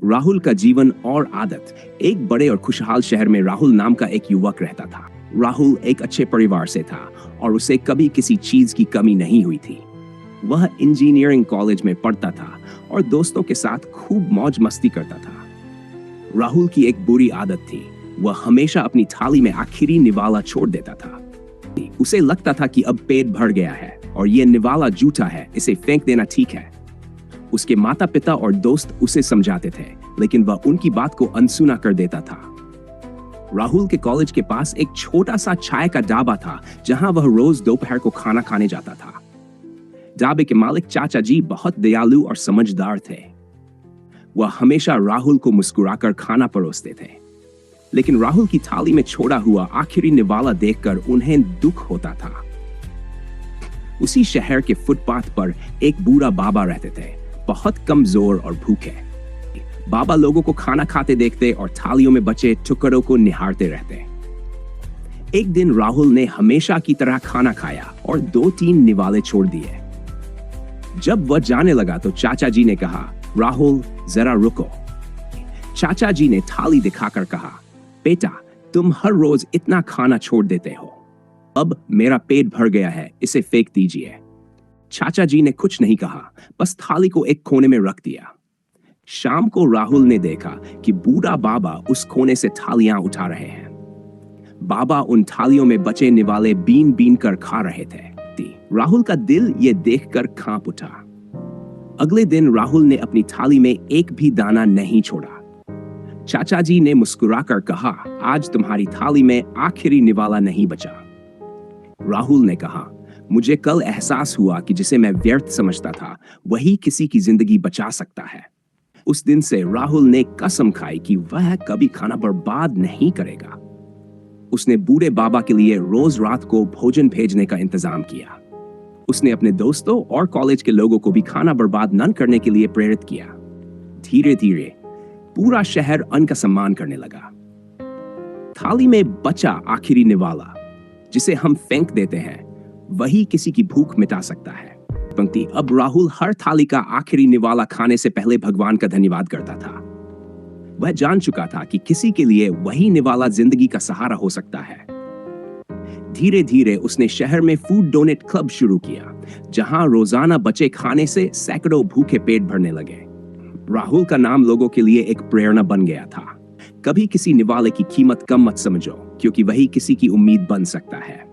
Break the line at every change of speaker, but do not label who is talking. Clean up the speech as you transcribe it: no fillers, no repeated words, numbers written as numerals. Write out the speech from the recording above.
राहुल का जीवन और आदत। एक बड़े और खुशहाल शहर में राहुल नाम का एक युवक रहता था। राहुल एक अच्छे परिवार से था और उसे कभी किसी चीज की कमी नहीं हुई थी। वह इंजीनियरिंग कॉलेज में पढ़ता था और दोस्तों के साथ खूब मौज मस्ती करता था। राहुल की एक बुरी आदत थी, वह हमेशा अपनी थाली में आखिरी निवाला छोड़ देता था। उसे लगता था कि अब पेट भर गया है और ये निवाला जूठा है, इसे फेंक देना ठीक है। उसके माता पिता और दोस्त उसे समझाते थे, लेकिन वह उनकी बात को अनसुना कर देता था। राहुल के कॉलेज के पास एक छोटा सा चाय का ढाबा था, जहां वह रोज दोपहर को खाना खाने जाता था। ढाबे के मालिक चाचा जी बहुत दयालु और समझदार थे। वह हमेशा राहुल को मुस्कुराकर खाना परोसते थे, लेकिन राहुल की थाली में छोड़ा हुआ आखिरी निवाला देखकर उन्हें दुख होता था। उसी शहर के फुटपाथ पर एक बूढ़ा बाबा रहते थे, बहुत कमजोर और भूखे। बाबा लोगों को खाना खाते देखते और थालियों में बचे टुकड़ों को निहारते रहते। एक दिन राहुल ने हमेशा की तरह खाना खाया और 2-3 निवाले छोड़ दिए। जब वह जाने लगा तो चाचा जी ने कहा, राहुल जरा रुको। चाचा जी ने थाली दिखाकर कहा, बेटा तुम हर रोज इतना खाना छोड़ देते हो, अब मेरा पेट भर गया है, इसे फेंक दीजिए। चाचा जी ने कुछ नहीं कहा, बस थाली को एक कोने में रख दिया। शाम को राहुल ने देखा कि बूढ़ा बाबा उस कोने से थालियां उठा रहे हैं। बाबा उन थालियों में बचे निवाले बीन बीन कर खा रहे थे। राहुल का दिल ये देखकर कांप उठा। अगले दिन राहुल ने अपनी थाली में एक भी दाना नहीं छोड़ा। चाचा जी ने मुस्कुराकर कहा, आज तुम्हारी थाली में आखिरी निवाला नहीं बचा। राहुल ने कहा, मुझे कल एहसास हुआ कि जिसे मैं व्यर्थ समझता था वही किसी की जिंदगी बचा सकता है। उस दिन से राहुल ने कसम खाई कि वह कभी खाना बर्बाद नहीं करेगा। उसने बूढ़े बाबा के लिए रोज रात को भोजन भेजने का इंतजाम किया। उसने अपने दोस्तों और कॉलेज के लोगों को भी खाना बर्बाद न करने के लिए प्रेरित किया। धीरे धीरे पूरा शहर अन्न का सम्मान करने लगा। थाली में बचा आखिरी निवाला, जिसे हम फेंक देते हैं, वही किसी की भूख मिटा सकता है। पंक्ति। अब राहुल हर थाली का आखिरी निवाला खाने से पहले भगवान का धन्यवाद करता था। वह जान चुका था कि किसी के लिए वही निवाला जिंदगी का सहारा हो सकता है। धीरे धीरे उसने शहर में फूड डोनेट क्लब शुरू किया, जहां रोजाना बचे खाने से सैकड़ों भूखे पेट भरने लगे। राहुल का नाम लोगों के लिए एक प्रेरणा बन गया था। कभी किसी निवाले की कीमत कम मत समझो, क्योंकि वही किसी की उम्मीद बन सकता है।